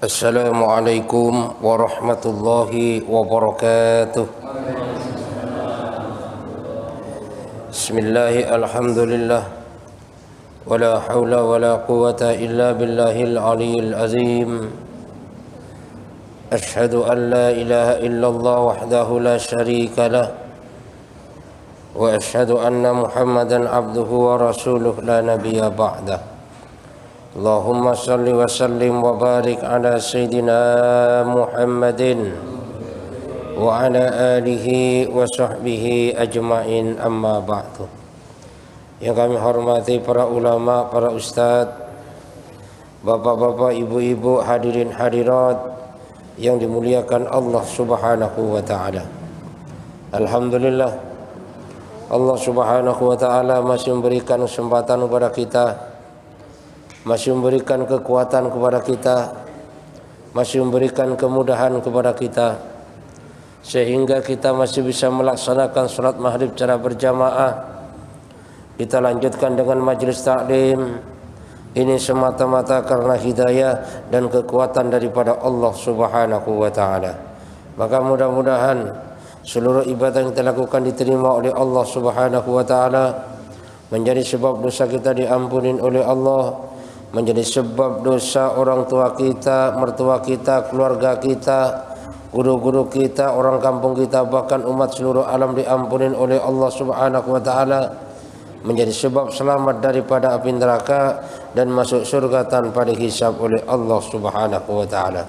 Assalamualaikum warahmatullahi wabarakatuh. Bismillahi alhamdulillah. Wala hawla wala quwata illa billahil aliyyil azim. Ashhadu an la ilaha illallah wahdahu la sharika lah. Wa ashhadu anna Muhammadan abduhu wa rasuluh la nabiyya ba'dah. Allahumma salli wa sallim wa barik ala Sayyidina Muhammadin wa ala alihi wa sahbihi ajma'in, amma ba'du. Yang kami hormati para ulama, para ustadz, bapak-bapak, ibu-ibu, hadirin hadirat yang dimuliakan Allah subhanahu wa ta'ala. Alhamdulillah, Allah subhanahu wa ta'ala masih memberikan kesempatan kepada kita, masih memberikan kekuatan kepada kita, masih memberikan kemudahan kepada kita, sehingga kita masih bisa melaksanakan sholat maghrib secara berjamaah. Kita lanjutkan dengan majelis taklim. Ini semata-mata karena hidayah dan kekuatan daripada Allah subhanahu wa ta'ala. Maka mudah-mudahan seluruh ibadah yang kita lakukan diterima oleh Allah subhanahu wa ta'ala, menjadi sebab dosa kita diampunin oleh Allah, menjadi sebab dosa orang tua kita, mertua kita, keluarga kita, guru-guru kita, orang kampung kita, bahkan umat seluruh alam diampunin oleh Allah subhanahu wa ta'ala, menjadi sebab selamat daripada api neraka dan masuk surga tanpa dihisab oleh Allah subhanahu wa ta'ala.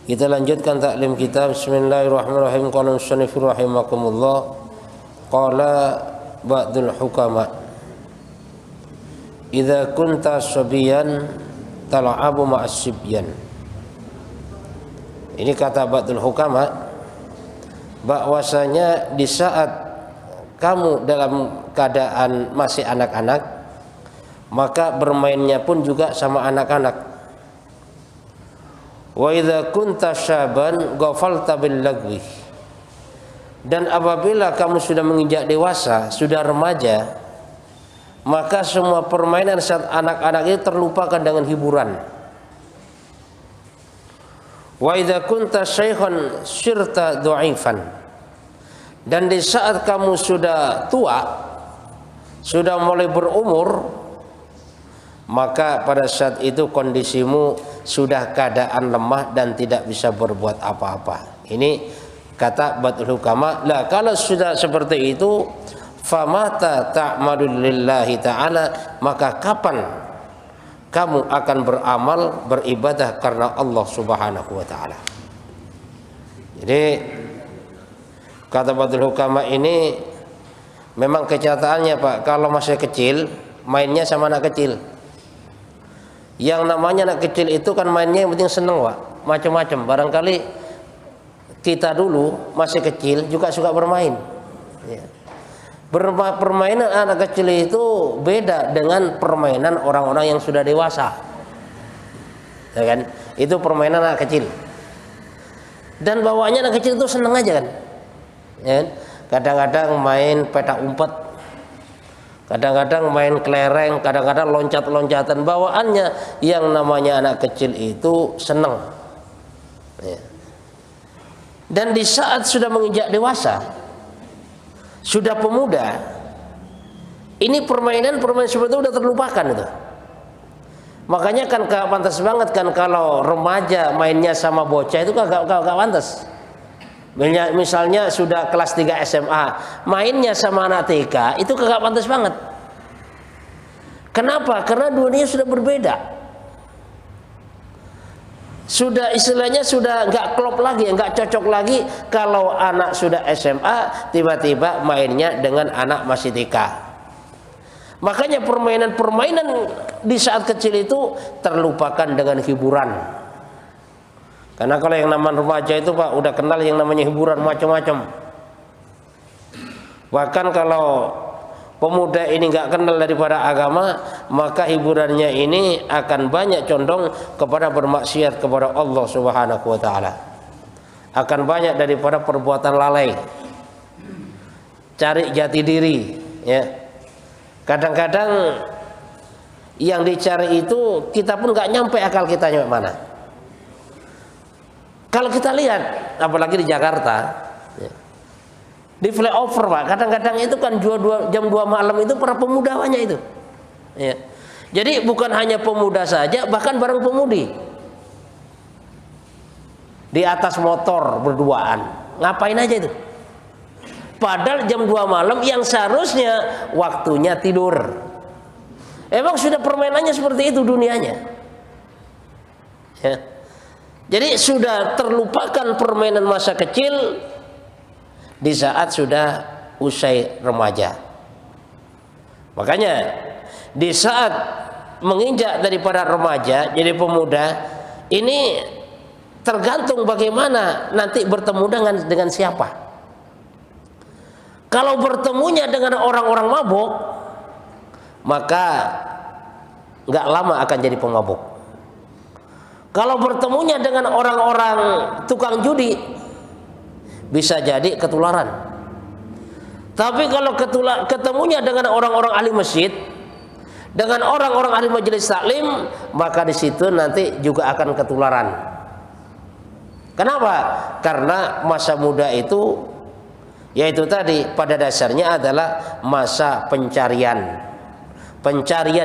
Kita lanjutkan taklim kita. Bismillahirrahmanirrahim. Qala musannifur rahimakumullah, qala ba'dul hukama, idza kunta sabiyan tal'abu ma'as sibyan. Ini kata ba'dul hukama, bahwasanya di saat kamu dalam keadaan masih anak-anak, maka bermainnya pun juga sama anak-anak. Wa idza kunta syaban ghafalta bil lagwi. Dan apabila kamu sudah menginjak dewasa, sudah remaja, maka semua permainan saat anak-anak itu terlupakan dengan hiburan. Wa idza kunta syaikhan sirta dhaifan. Dan di saat kamu sudah tua, sudah mulai berumur, maka pada saat itu kondisimu sudah keadaan lemah dan tidak bisa berbuat apa-apa. Ini kata ba'dul hukama. Lah kalau sudah seperti itu, famata ta'malu lillahi ta'ala, maka kapan kamu akan beramal, beribadah karena Allah subhanahu wa ta'ala. Jadi kata ba'dul hukama ini memang kenyataannya, Pak, kalau masih kecil mainnya sama anak kecil. Yang namanya anak kecil itu kan mainnya yang penting seneng, Pak, macam-macam. Barangkali kita dulu masih kecil juga suka bermain, ya. Permainan anak kecil itu beda dengan permainan orang-orang yang sudah dewasa, ya kan? Itu permainan anak kecil, dan bawaannya anak kecil itu seneng aja kan, ya. Kadang-kadang main petak umpet, kadang-kadang main kelereng, kadang-kadang loncat-loncatan. Bawaannya yang namanya anak kecil itu seneng, ya. Dan di saat sudah menginjak dewasa, sudah pemuda, ini permainan seperti itu udah terlupakan itu. Makanya kan gak pantas banget kan kalau remaja mainnya sama bocah, itu gak pantas. Misalnya sudah kelas 3 SMA mainnya sama anak TK, itu gak pantas banget. Kenapa? Karena dunia sudah berbeda. Sudah istilahnya sudah nggak klop lagi, nggak cocok lagi kalau anak sudah SMA tiba-tiba mainnya dengan anak masih TK. Makanya permainan-permainan di saat kecil itu terlupakan dengan hiburan. Karena kalau yang namanya remaja itu, Pak, udah kenal yang namanya hiburan macam-macam. Bahkan kalau pemuda ini nggak kenal daripada agama, maka hiburannya ini akan banyak condong kepada bermaksiat kepada Allah subhanahu wa ta'ala. Akan banyak daripada perbuatan lalai, cari jati diri, ya. Kadang-kadang yang dicari itu kita pun nggak nyampe akal kita nyampe mana. Kalau kita lihat, apalagi di Jakarta, ya, di flyover Pak, kadang-kadang itu kan jam 2 malam itu para pemuda banyak itu. Ya. Jadi bukan hanya pemuda saja, bahkan bareng pemudi. Di atas motor berduaan. Ngapain aja itu? Padahal jam 2 malam yang seharusnya waktunya tidur. Emang sudah permainannya seperti itu dunianya. Ya. Jadi sudah terlupakan permainan masa kecil di saat sudah usai remaja. Makanya di saat menginjak daripada remaja jadi pemuda, ini tergantung bagaimana nanti bertemu dengan siapa. Kalau bertemunya dengan orang-orang mabuk, maka nggak lama akan jadi pemabuk. Kalau bertemunya dengan orang-orang tukang judi, bisa jadi ketularan. Tapi kalau ketemunya dengan orang-orang ahli masjid, dengan orang-orang ahli majelis taklim, maka di situ nanti juga akan ketularan. Kenapa? Karena masa muda itu, yaitu tadi pada dasarnya adalah masa pencarian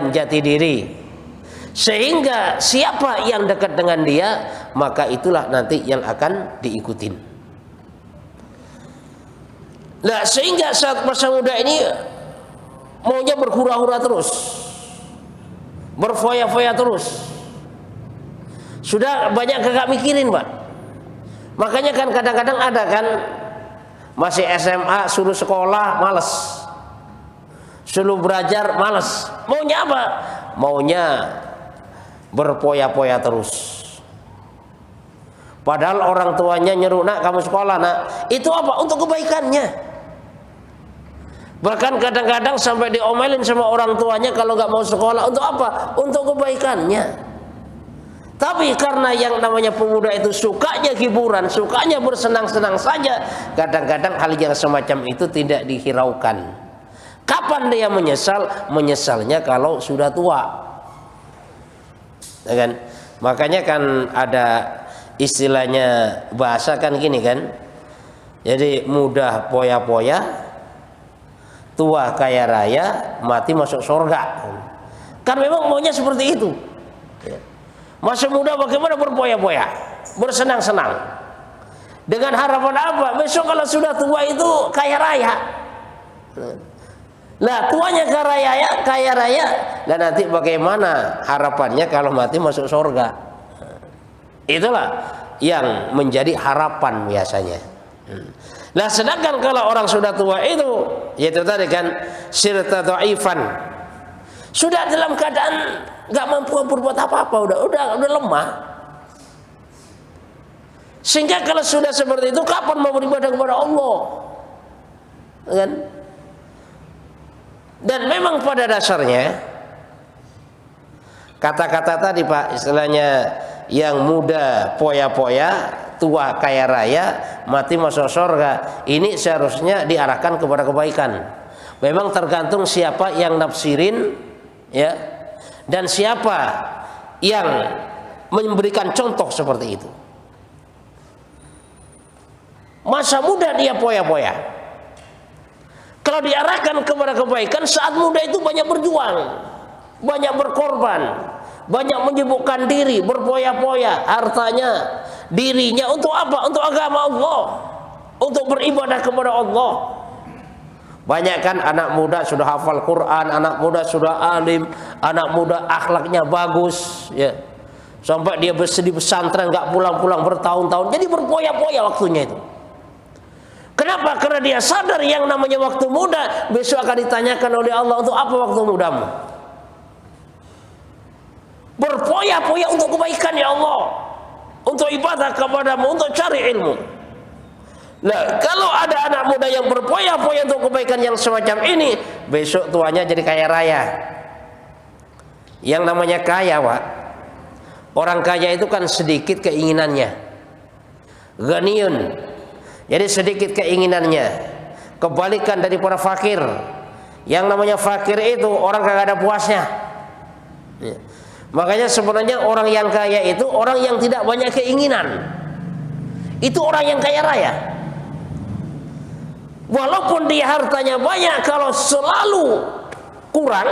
jati diri. Sehingga siapa yang dekat dengan dia, maka itulah nanti yang akan diikutin. Nah, sehingga saat masa muda ini maunya berhura-hura terus, berfoya-foya terus. Sudah banyak kagak mikirin Pak. Makanya kan kadang-kadang ada kan masih SMA suruh sekolah males, suruh belajar males. Maunya apa? Maunya berpoya-poya terus. Padahal orang tuanya nyuruh, nak kamu sekolah nak. Itu apa? Untuk kebaikannya. Bahkan kadang-kadang sampai diomelin sama orang tuanya kalau nggak mau sekolah. Untuk apa? Untuk kebaikannya. Tapi karena yang namanya pemuda itu sukanya hiburan, sukanya bersenang-senang saja, kadang-kadang hal yang semacam itu tidak dihiraukan. Kapan dia menyesal? Menyesalnya kalau sudah tua. Ya kan? Makanya kan ada istilahnya bahasa kan gini kan. Jadi muda poya-poya, tua kaya raya, mati masuk surga. Kan memang maunya seperti itu. Masa muda bagaimana berpoya-poya, bersenang-senang. Dengan harapan apa? Besok kalau sudah tua itu kaya raya. Nah, tuanya kaya raya, dan nanti bagaimana harapannya kalau mati masuk surga? Itulah yang menjadi harapan biasanya. Nah, sedangkan kalau orang sudah tua itu, yaitu tadi kan sirta dhaifan, sudah dalam keadaan nggak mampu berbuat apa-apa, udah lemah. Sehingga kalau sudah seperti itu, kapan mau beribadah kepada Allah? Kan? Dan memang pada dasarnya kata-kata tadi Pak, istilahnya yang muda poya-poya, tua kaya raya, mati masuk surga, ini seharusnya diarahkan kepada kebaikan. Memang tergantung siapa yang nafsirin, ya, dan siapa yang memberikan contoh seperti itu. Masa muda dia poya-poya. Kalau diarahkan kepada kebaikan, saat muda itu banyak berjuang, banyak berkorban, banyak menyibukkan diri, berpoya-poya, hartanya, dirinya untuk apa? Untuk agama Allah, untuk beribadah kepada Allah. Banyak kan anak muda sudah hafal Quran, anak muda sudah alim, anak muda akhlaknya bagus, ya. Sampai dia bersedih pesantren nggak pulang-pulang bertahun-tahun, jadi berpoya-poya waktunya itu. Kenapa? Karena dia sadar yang namanya waktu muda besok akan ditanyakan oleh Allah, untuk apa waktu mudamu? Berpoya-poya untuk kebaikan ya Allah, untuk ibadah kepadamu, untuk cari ilmu. Nah, kalau ada anak muda yang berpoya-poya untuk kebaikan yang semacam ini, besok tuanya jadi kaya raya. Yang namanya kaya, Pak, orang kaya itu kan sedikit keinginannya. Ghaniyun, jadi sedikit keinginannya. Kebalikan daripada fakir. Yang namanya fakir itu orang kagak ada puasnya. Makanya sebenarnya orang yang kaya itu orang yang tidak banyak keinginan. Itu orang yang kaya raya. Walaupun dia hartanya banyak, kalau selalu kurang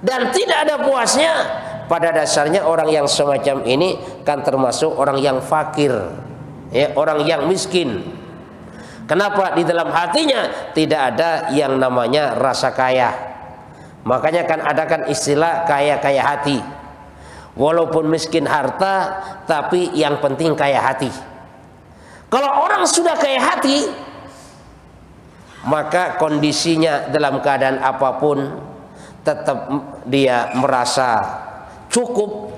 dan tidak ada puasnya, pada dasarnya orang yang semacam ini kan termasuk orang yang fakir, ya, orang yang miskin. Kenapa? Di dalam hatinya tidak ada yang namanya rasa kaya. Makanya kan ada kan istilah kaya-kaya hati. Walaupun miskin harta, tapi yang penting kaya hati. Kalau orang sudah kaya hati, maka kondisinya dalam keadaan apapun tetap dia merasa cukup,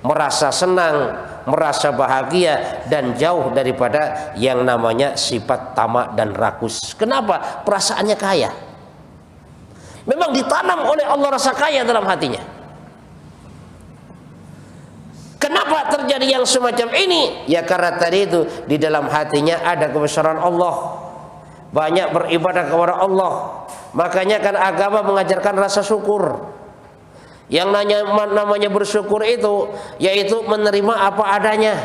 merasa senang, merasa bahagia, dan jauh daripada yang namanya sifat tamak dan rakus. Kenapa? Perasaannya kaya. Memang ditanam oleh Allah rasa kaya dalam hatinya. Kenapa terjadi yang semacam ini? Ya karena tadi itu di dalam hatinya ada kebesaran Allah, banyak beribadah kepada Allah. Makanya kan agama mengajarkan rasa syukur. Yang namanya bersyukur itu yaitu menerima apa adanya,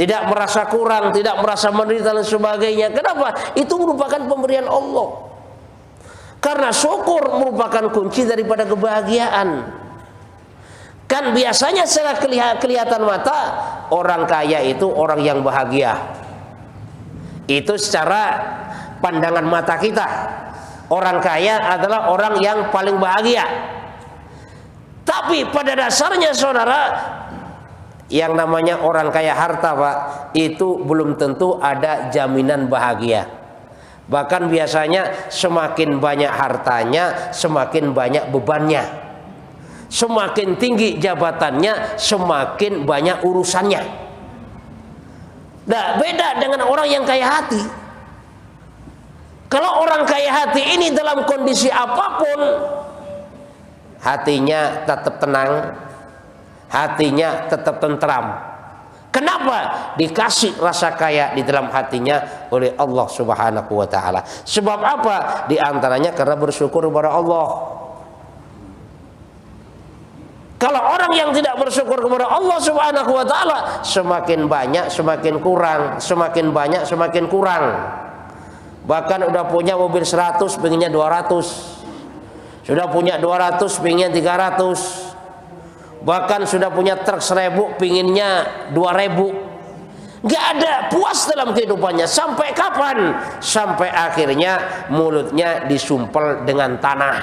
tidak merasa kurang, tidak merasa menderita dan sebagainya. Kenapa? Itu merupakan pemberian Allah. Karena syukur merupakan kunci daripada kebahagiaan. Kan biasanya secara kelihatan mata, orang kaya itu orang yang bahagia. Itu secara pandangan mata kita. Orang kaya adalah orang yang paling bahagia. Tapi pada dasarnya saudara, yang namanya orang kaya harta, Pak, itu belum tentu ada jaminan bahagia. Bahkan biasanya semakin banyak hartanya, semakin banyak bebannya. Semakin tinggi jabatannya, semakin banyak urusannya. Nah, beda dengan orang yang kaya hati. Kalau orang kaya hati ini dalam kondisi apapun, hatinya tetap tenang, hatinya tetap tentram. Kenapa? Dikasih rasa kaya di dalam hatinya oleh Allah Subhanahu wa ta'ala. Sebab apa? Di antaranya karena bersyukur kepada Allah. Kalau orang yang tidak bersyukur kepada Allah Subhanahu wa ta'ala, semakin banyak semakin kurang, semakin banyak semakin kurang. Bahkan udah punya mobil 100 pengennya 200, sudah punya 200 pengennya 300, bahkan sudah punya truk 1000 pengennya 2000. Gak ada puas dalam kehidupannya. Sampai kapan? Sampai akhirnya mulutnya disumpel dengan tanah,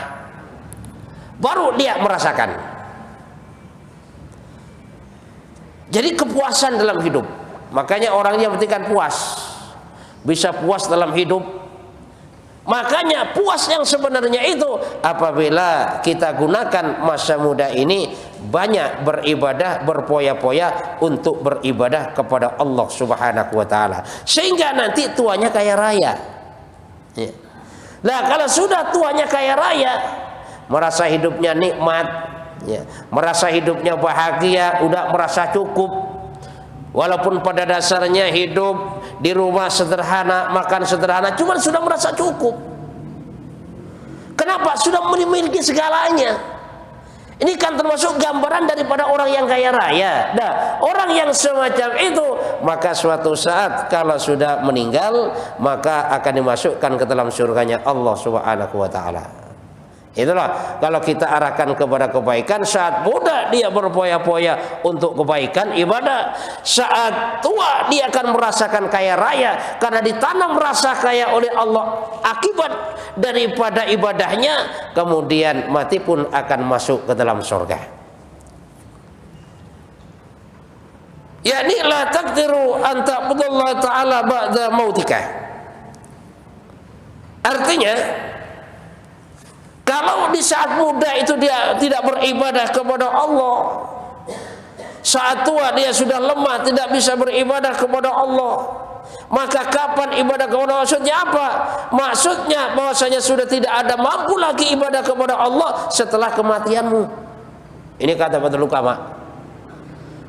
baru dia merasakan. Jadi kepuasan dalam hidup. Makanya orang yang penting kan puas, bisa puas dalam hidup. Makanya puas yang sebenarnya itu apabila kita gunakan masa muda ini banyak beribadah, berpoya-poya untuk beribadah kepada Allah Subhanahu wa ta'ala, sehingga nanti tuanya kaya raya. Ya. Nah, kalau sudah tuanya kaya raya, merasa hidupnya nikmat, ya, merasa hidupnya bahagia, udah merasa cukup. Walaupun pada dasarnya hidup di rumah sederhana, makan sederhana, cuman sudah merasa cukup. Kenapa? Sudah memiliki segalanya. Ini kan termasuk gambaran daripada orang yang kaya raya. Nah, orang yang semacam itu, maka suatu saat kalau sudah meninggal, maka akan dimasukkan ke dalam surganya Allah Subhanahu wa ta'ala. Itulah kalau kita arahkan kepada kebaikan, saat muda dia berpoya-poya untuk kebaikan ibadah, saat tua dia akan merasakan kaya raya karena ditanam rasa kaya oleh Allah akibat daripada ibadahnya, kemudian mati pun akan masuk ke dalam surga. Yani la taqdiru an ta'budallaha ta'ala ba'da mautika. Artinya, kalau di saat muda itu dia tidak beribadah kepada Allah, saat tua dia sudah lemah, tidak bisa beribadah kepada Allah, maka kapan ibadah kepada Allah? Maksudnya apa? Maksudnya bahwasanya sudah tidak ada mampu lagi ibadah kepada Allah setelah kematianmu. Ini kata Baitul Ulama.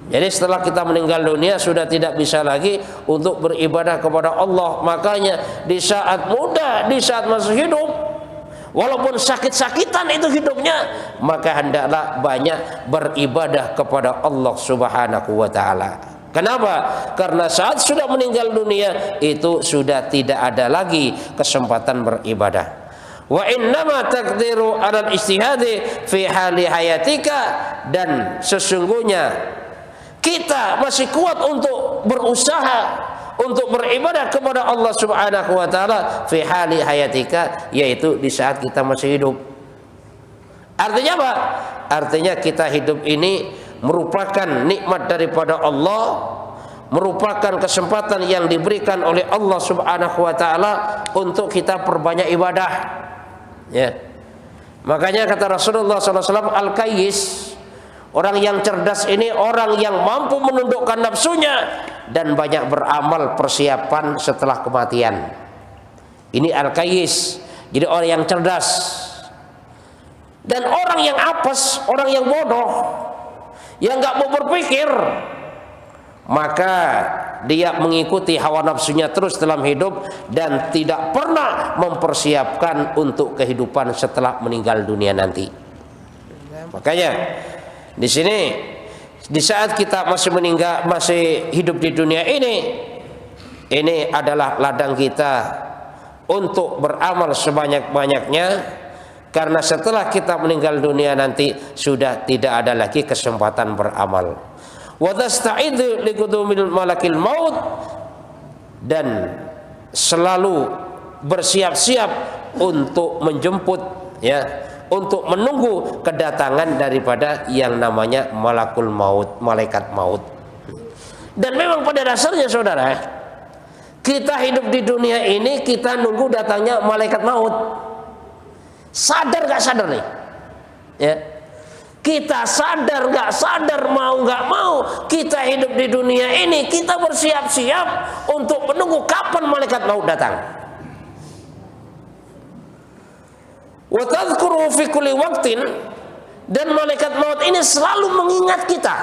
Jadi setelah kita meninggal dunia sudah tidak bisa lagi untuk beribadah kepada Allah. Makanya di saat muda, di saat masih hidup, walaupun sakit-sakitan itu hidupnya, maka hendaklah banyak beribadah kepada Allah Subhanahu wa ta'ala. Kenapa? Karena saat sudah meninggal dunia itu sudah tidak ada lagi kesempatan beribadah. Wa innama taqdiru 'alal ijtihadi fi hali hayatika, dan sesungguhnya kita masih kuat untuk berusaha untuk beribadah kepada Allah Subhanahu wa taala fi hali hayatika, yaitu di saat kita masih hidup. Artinya apa? Artinya kita hidup ini merupakan nikmat daripada Allah, merupakan kesempatan yang diberikan oleh Allah Subhanahu wa taala untuk kita perbanyak ibadah. Ya. Makanya kata Rasulullah SAW, al-kayyis, orang yang cerdas ini orang yang mampu menundukkan nafsunya dan banyak beramal persiapan setelah kematian. Ini al-kayyis. Jadi orang yang cerdas. Dan orang yang apes, orang yang bodoh, yang nggak mau berpikir, maka dia mengikuti hawa nafsunya terus dalam hidup dan tidak pernah mempersiapkan untuk kehidupan setelah meninggal dunia nanti. Makanya di sini, di saat kita masih hidup di dunia ini adalah ladang kita untuk beramal sebanyak-banyaknya. Karena setelah kita meninggal dunia nanti sudah tidak ada lagi kesempatan beramal. Wa tasta'idzu liqudumil malakil maut, dan selalu bersiap-siap untuk menjemput, ya, untuk menunggu kedatangan daripada yang namanya malakul maut, malaikat maut. Dan memang pada dasarnya saudara, kita hidup di dunia ini kita nunggu datangnya malaikat maut. Sadar gak sadar nih, ya, kita sadar gak sadar, mau gak mau, kita hidup di dunia ini kita bersiap-siap untuk menunggu kapan malaikat maut datang. Wa tadhkuru fi kulli waqtin, dan malaikat maut ini selalu mengingat kita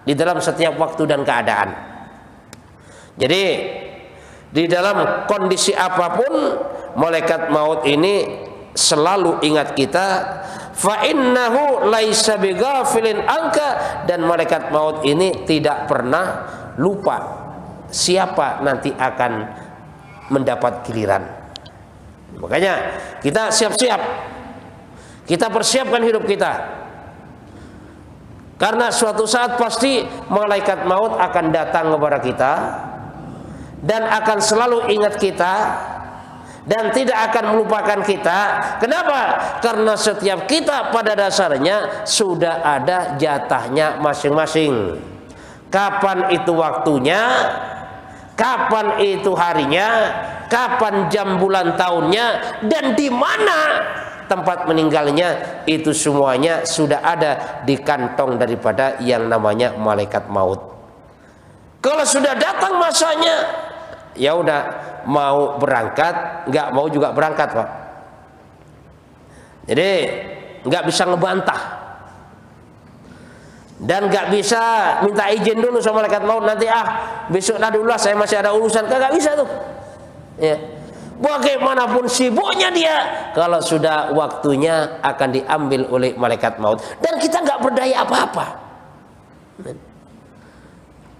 di dalam setiap waktu dan keadaan. Jadi di dalam kondisi apapun malaikat maut ini selalu ingat kita. Fa innahu laisa bighafilin anka, dan malaikat maut ini tidak pernah lupa siapa nanti akan mendapat giliran. Makanya kita siap-siap, kita persiapkan hidup kita, karena suatu saat pasti malaikat maut akan datang kepada kita dan akan selalu ingat kita dan tidak akan melupakan kita. Kenapa? Karena setiap kita pada dasarnya sudah ada jatahnya masing-masing. Kapan itu waktunya, kapan itu harinya, kapan jam bulan tahunnya, dan di mana tempat meninggalnya, itu semuanya sudah ada di kantong daripada yang namanya malaikat maut. Kalau sudah datang masanya, ya udah, mau berangkat, nggak mau juga berangkat, Pak. Jadi nggak bisa ngebantah dan nggak bisa minta izin dulu sama malaikat maut, nanti besok dulu lah, saya masih ada urusan. Nggak bisa tuh, ya. Bagaimanapun sibuknya dia, kalau sudah waktunya akan diambil oleh malaikat maut, dan kita nggak berdaya apa-apa.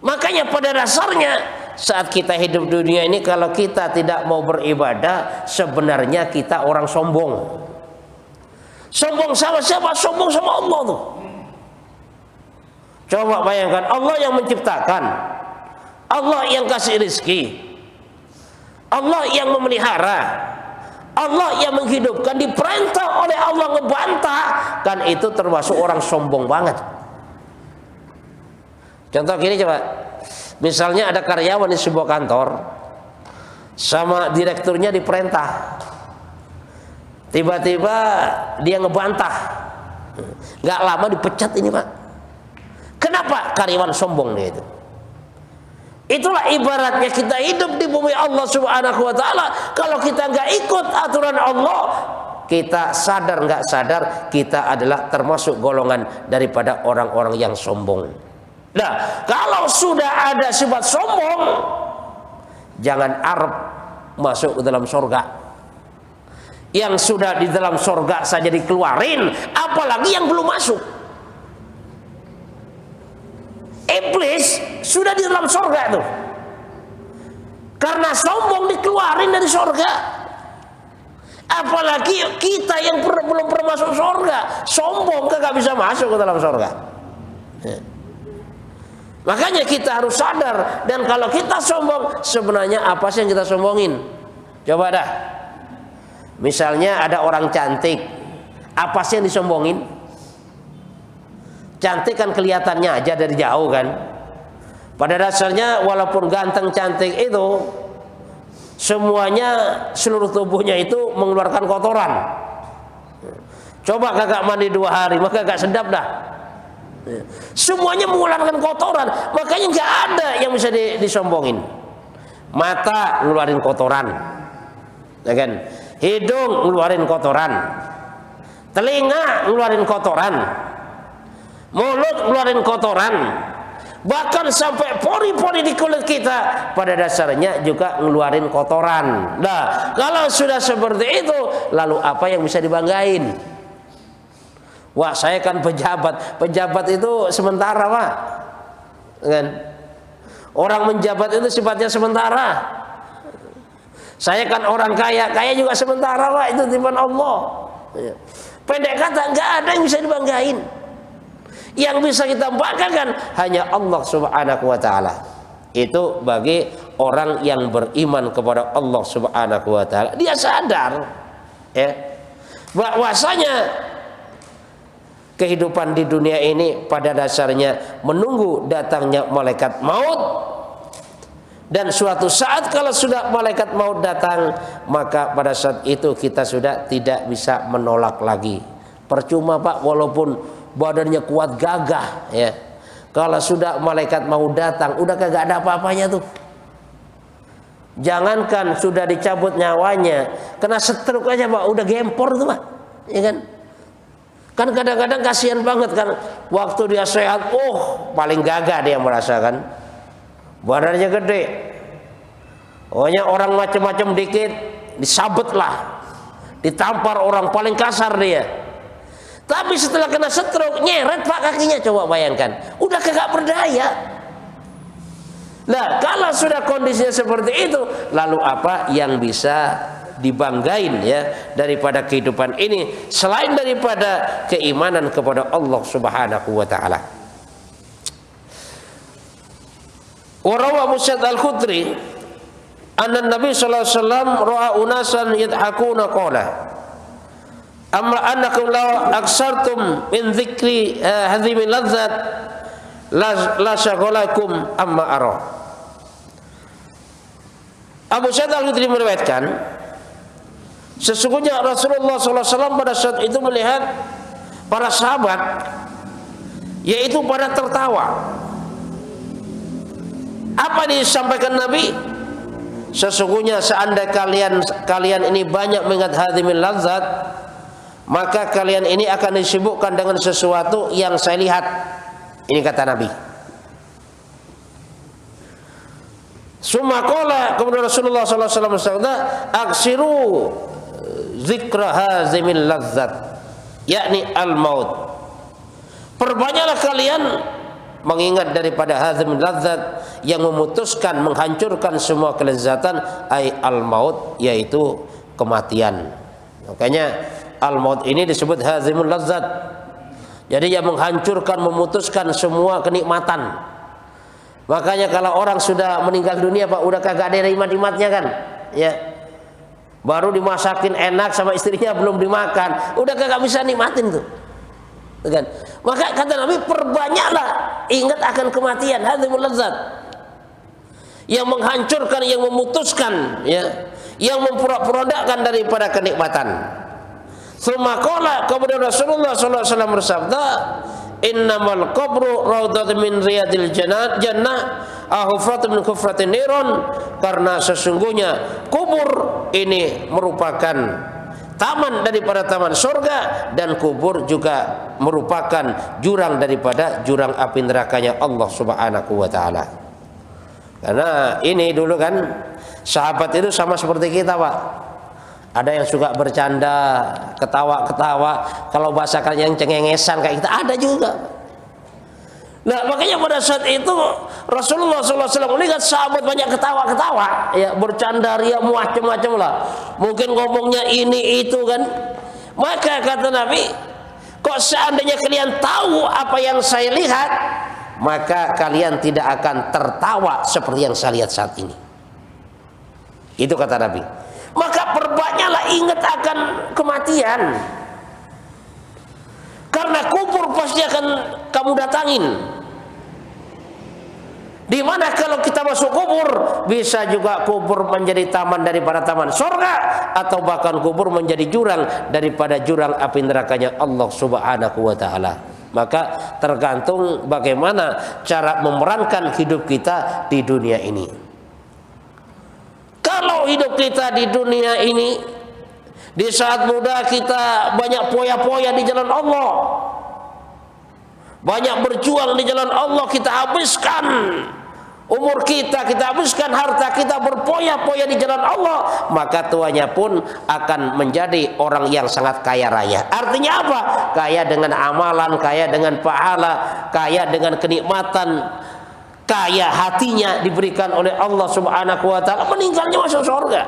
Makanya pada dasarnya saat kita hidup di dunia ini, kalau kita tidak mau beribadah, sebenarnya kita orang sombong. Sombong sama siapa? Sombong sama Allah tuh. Coba bayangkan, Allah yang menciptakan, Allah yang kasih rizki, Allah yang memelihara, Allah yang menghidupkan, diperintah oleh Allah ngebantah, kan itu termasuk orang sombong banget. Contoh gini coba, misalnya ada karyawan di sebuah kantor, sama direkturnya diperintah, tiba-tiba dia ngebantah, nggak lama dipecat ini, Pak. Kenapa? Karyawan sombong dia itu. Itulah ibaratnya kita hidup di bumi Allah Subhanahu wa taala. Kalau kita nggak ikut aturan Allah, kita sadar nggak sadar kita adalah termasuk golongan daripada orang-orang yang sombong. Nah, kalau sudah ada sifat sombong, jangan harap masuk ke dalam surga. Yang sudah di dalam surga saja dikeluarin, apalagi yang belum masuk. Iblis sudah di dalam surga tuh. Karena sombong dikeluarin dari surga. Apalagi kita yang belum pernah masuk surga, sombong kagak bisa masuk ke dalam surga. Makanya kita harus sadar. Dan kalau kita sombong, sebenarnya apa sih yang kita sombongin? Coba dah. Misalnya ada orang cantik, apa sih yang disombongin? Cantik kan kelihatannya aja dari jauh kan. Pada dasarnya walaupun ganteng cantik itu, semuanya seluruh tubuhnya itu mengeluarkan kotoran. Coba kagak mandi 2 hari, maka kagak sedap dah. Semuanya mengeluarkan kotoran, makanya nggak ada yang bisa disombongin. Mata ngeluarin kotoran, ya kan? Hidung ngeluarin kotoran, telinga ngeluarin kotoran, mulut ngeluarin kotoran, bahkan sampai pori-pori di kulit kita pada dasarnya juga ngeluarin kotoran. Nah, kalau sudah seperti itu, lalu apa yang bisa dibanggain? Wah, saya kan pejabat. Pejabat itu sementara, Pak. Kan? Orang menjabat itu sifatnya sementara. Saya kan orang kaya, kaya juga sementara, Pak. Itu tipuan Allah. Pendek kata, nggak ada yang bisa dibanggain. Yang bisa kita banggakan hanya Allah Subhanahu wa taala. Itu bagi orang yang beriman kepada Allah Subhanahu wa taala. Dia sadar ya, bahwasanya kehidupan di dunia ini pada dasarnya menunggu datangnya malaikat maut. Dan suatu saat kalau sudah malaikat maut datang, maka pada saat itu kita sudah tidak bisa menolak lagi. Percuma, Pak, walaupun badannya kuat gagah ya, kalau sudah malaikat mau datang udah kagak ada apa-apanya tuh. Jangankan sudah dicabut nyawanya, kena stroke aja, Pak, udah gempor tuh, Pak, ya kan? Kan kadang-kadang kasihan banget kan, waktu dia sehat, paling gagah dia merasakan, badannya gede, pokoknya orang macam-macam dikit disabet lah, ditampar orang paling kasar dia. Tapi setelah kena stroke, nyeret, Pak, kakinya, coba bayangkan, udah kagak berdaya. Nah, kalau sudah kondisinya seperti itu, lalu apa yang bisa dibanggain ya daripada kehidupan ini selain daripada keimanan kepada Allah Subhanahu wa taala. Wa rawa Abu Sa'id Al-Khudri anna Nabi sallallahu alaihi wasallam ra'a unasan yadhakuna qala amma annakum law aksartum min dzikri hadhihi ladzat la syagalakum amma ara. Abu Sa'id Al-Khudri meriwayatkan, sesungguhnya Rasulullah SAW pada saat itu melihat para sahabat, yaitu pada tertawa. Apa disampaikan Nabi? Sesungguhnya seandainya kalian ini banyak mengingat hadhimil ladzat, maka kalian ini akan disibukkan dengan sesuatu yang saya lihat. Ini kata Nabi. Summa qala, kemudian Rasulullah SAW bersabda, aksiru zikra hazimil ladzat, yakni al-maut. Perbanyaklah kalian mengingat daripada hazimil ladzat yang memutuskan, menghancurkan semua kelezatan, ay al-maut, yaitu kematian. Makanya al-maut ini disebut hazimul ladzat. Jadi yang menghancurkan, memutuskan semua kenikmatan. Makanya kalau orang sudah meninggal dunia, Pak, udah kagak ada nikmat-nikmatnya kan? Ya. Baru dimasakin enak sama istrinya belum dimakan, udah kagak bisa nikmatin tuh. Kan? Maka kata Nabi, perbanyaklah ingat akan kematian, hadzimul ladzat. Yang menghancurkan, yang memutuskan, ya, yang memporak-porandakan daripada kenikmatan. Tsumma qala, kemudian Rasulullah sallallahu alaihi wasallam bersabda, innamal qabru raudhatun min riyadil jannah ahufratun min kufratin niron, karena sesungguhnya kubur ini merupakan taman daripada taman surga, dan kubur juga merupakan jurang daripada jurang api nerakanya Allah Subhanahu wa taala. Karena ini dulu kan sahabat itu sama seperti kita, Pak. Ada yang suka bercanda, ketawa-ketawa. Kalau bahasakan yang cengengesan kayak kita ada juga. Nah, makanya pada saat itu Rasulullah SAW melihat sahabat banyak ketawa-ketawa, ya, bercanda ria macam-macam lah. Mungkin ngomongnya ini itu kan. Maka kata Nabi, kok seandainya kalian tahu apa yang saya lihat, maka kalian tidak akan tertawa seperti yang saya lihat saat ini. Itu kata Nabi. Maka perbanyaklah ingat akan kematian. Karena kubur pasti akan kamu datangin. Dimana kalau kita masuk kubur, bisa juga kubur menjadi taman daripada taman surga, atau bahkan kubur menjadi jurang daripada jurang api nerakanya Allah Subhanahu wa Ta'ala. Maka tergantung bagaimana cara memerankan hidup kita di dunia ini. Kalau hidup kita di dunia ini, di saat muda kita banyak poya-poya di jalan Allah, banyak berjuang di jalan Allah, kita habiskan umur kita habiskan harta kita berpoya-poya di jalan Allah, maka tuanya pun akan menjadi orang yang sangat kaya raya. Artinya apa? Kaya dengan amalan, kaya dengan pahala, kaya dengan kenikmatan, kaya hatinya diberikan oleh Allah Subhanahu wa Ta'ala, meninggalnya masuk surga.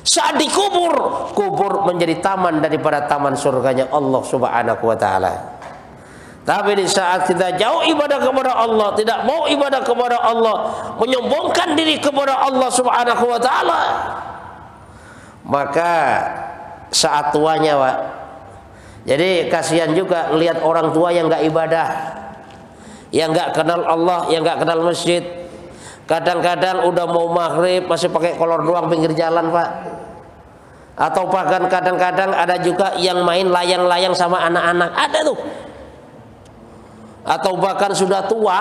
Saat dikubur, kubur menjadi taman daripada taman surganya Allah Subhanahu wa Ta'ala. Tapi di saat kita jauh ibadah kepada Allah, tidak mau ibadah kepada Allah, menyombongkan diri kepada Allah Subhanahu wa Ta'ala, maka saat tuanya, Pak, jadi kasihan juga lihat orang tua yang nggak ibadah, yang nggak kenal Allah, yang nggak kenal masjid. Kadang-kadang udah mau maghrib masih pakai kolor doang pinggir jalan, Pak. Atau bahkan kadang-kadang ada juga yang main layang-layang sama anak-anak, ada tuh. Atau bahkan sudah tua,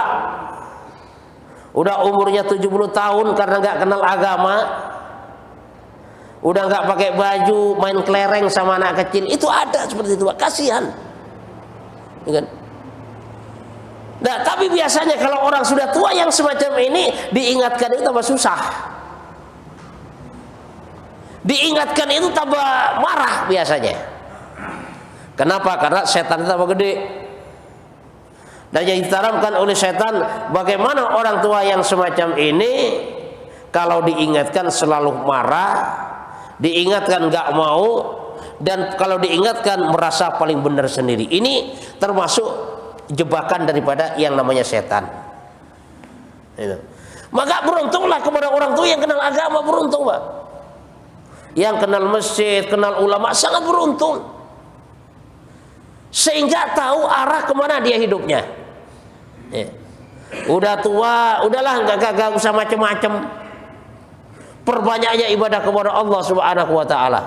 udah umurnya 70 tahun karena nggak kenal agama, udah nggak pakai baju, main kelereng sama anak kecil. Itu ada seperti itu, Pak. Kasihan, ya kan? Nah, tapi biasanya kalau orang sudah tua yang semacam ini diingatkan itu tambah susah. Diingatkan itu tambah marah biasanya. Kenapa? Karena setan tambah gede. Dan yang ditanamkan oleh setan, bagaimana orang tua yang semacam ini kalau diingatkan selalu marah, diingatkan nggak mau, dan kalau diingatkan merasa paling benar sendiri. Ini termasuk jebakan daripada yang namanya setan. Maka beruntunglah kepada orang tua yang kenal agama, beruntung, Pak. Yang kenal masjid, kenal ulama, sangat beruntung. Sehingga tahu arah kemana dia hidupnya. Udah tua, udahlah nggak usah macem-macem. Perbanyaknya ibadah kepada Allah Subhanahu wa Ta'ala.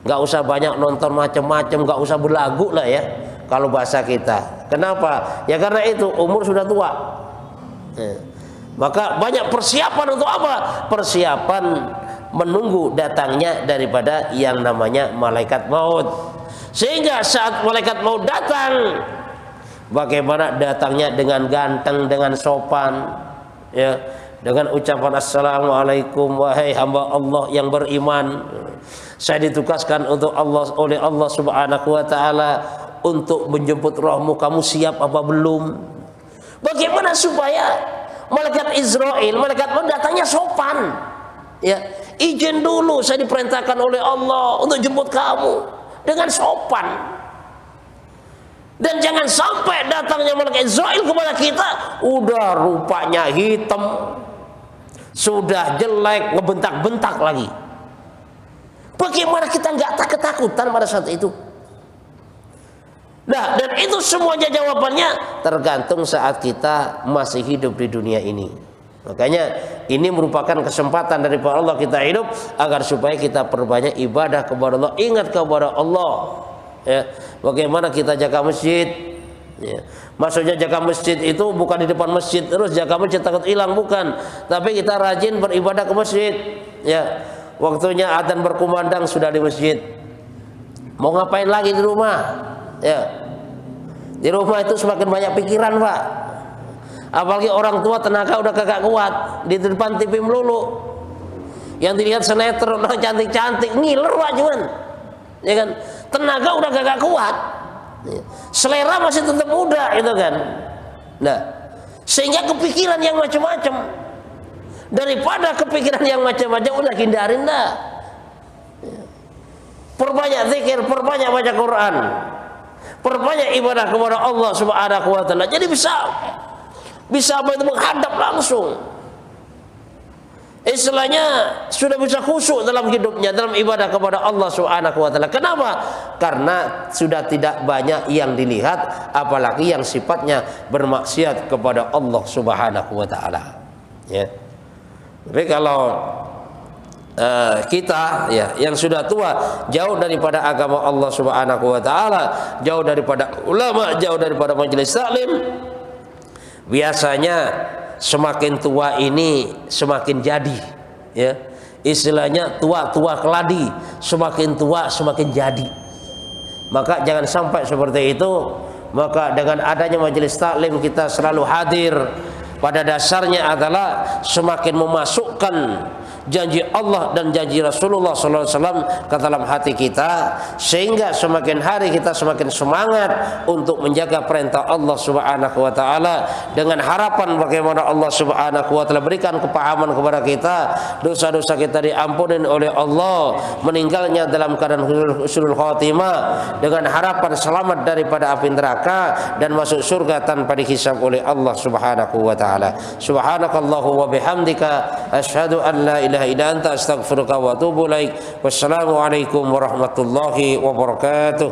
Nggak usah banyak nonton macem-macem, nggak usah berlagu lah ya. Kalau bahasa kita, kenapa? Ya karena itu umur sudah tua. Maka banyak persiapan untuk apa? Persiapan menunggu datangnya daripada yang namanya malaikat maut. Sehingga saat malaikat maut datang, bagaimana datangnya dengan ganteng, dengan sopan, ya, dengan ucapan assalamualaikum wahai hamba Allah yang beriman. Saya ditugaskan untuk Allah oleh Allah Subhanahu wa Ta'ala untuk menjemput rohmu, kamu siap apa belum? Bagaimana supaya malaikat Israel, malaikat maut datangnya sopan, ya, izin dulu, saya diperintahkan oleh Allah untuk jemput kamu dengan sopan. Dan jangan sampai datangnya malaikat Israel kepada kita udah rupanya hitam, sudah jelek, ngebentak-bentak lagi. Bagaimana kita nggak ketakutan pada saat itu? Nah, dan itu semuanya jawabannya tergantung saat kita masih hidup di dunia ini. Makanya ini merupakan kesempatan dari Allah kita hidup agar supaya kita perbanyak ibadah kepada Allah, ingat kepada Allah. Ya, bagaimana kita jaga masjid? Ya. Maksudnya jaga masjid itu bukan di depan masjid terus jaga masjid takut hilang, bukan. Tapi kita rajin beribadah ke masjid. Ya, waktunya adzan berkumandang sudah di masjid. Mau ngapain lagi di rumah? Ya, di rumah itu semakin banyak pikiran, Pak. Apalagi orang tua tenaga udah kagak kuat, di depan TV melulu. Yang dilihat sinetron cantik-cantik, ngiler, Pak, cuman. Ya kan? Tenaga udah kagak kuat. Selera masih tetap muda itu kan. Nah, sehingga kepikiran yang macam-macam. Daripada kepikiran yang macam-macam, udah hindarin dah. Perbanyak zikir, perbanyak baca Quran, perbanyak ibadah kepada Allah Subhanahu wa taala. Jadi bisa apa itu, menghadap langsung. Istilahnya sudah bisa khusyuk dalam hidupnya, dalam ibadah kepada Allah Subhanahu wa taala. Kenapa? Karena sudah tidak banyak yang dilihat, apalagi yang sifatnya bermaksiat kepada Allah Subhanahu wa taala. Ya. Jadi kalau kita ya yang sudah tua, jauh daripada agama Allah Subhanahu wa taala, jauh daripada ulama, jauh daripada majelis taklim, biasanya semakin tua ini semakin jadi, ya. Istilahnya tua-tua keladi, semakin tua semakin jadi. Maka jangan sampai seperti itu. Maka dengan adanya majelis taklim kita selalu hadir, pada dasarnya adalah semakin memasukkan janji Allah dan janji Rasulullah SAW ke dalam hati kita, sehingga semakin hari kita semakin semangat untuk menjaga perintah Allah Subhanahu wa taala, dengan harapan bagaimana Allah Subhanahu wa taala berikan kepahaman kepada kita, dosa-dosa kita diampuni oleh Allah, meninggalnya dalam keadaan husnul khatimah, dengan harapan selamat daripada api neraka dan masuk surga tanpa dihisab oleh Allah Subhanahu wa taala. Subhanakallahu wa bihamdika asyhadu an la ilaha illa anta astaghfiruka wa atubu ilaik. Wassalamu alaikum warahmatullahi wabarakatuh.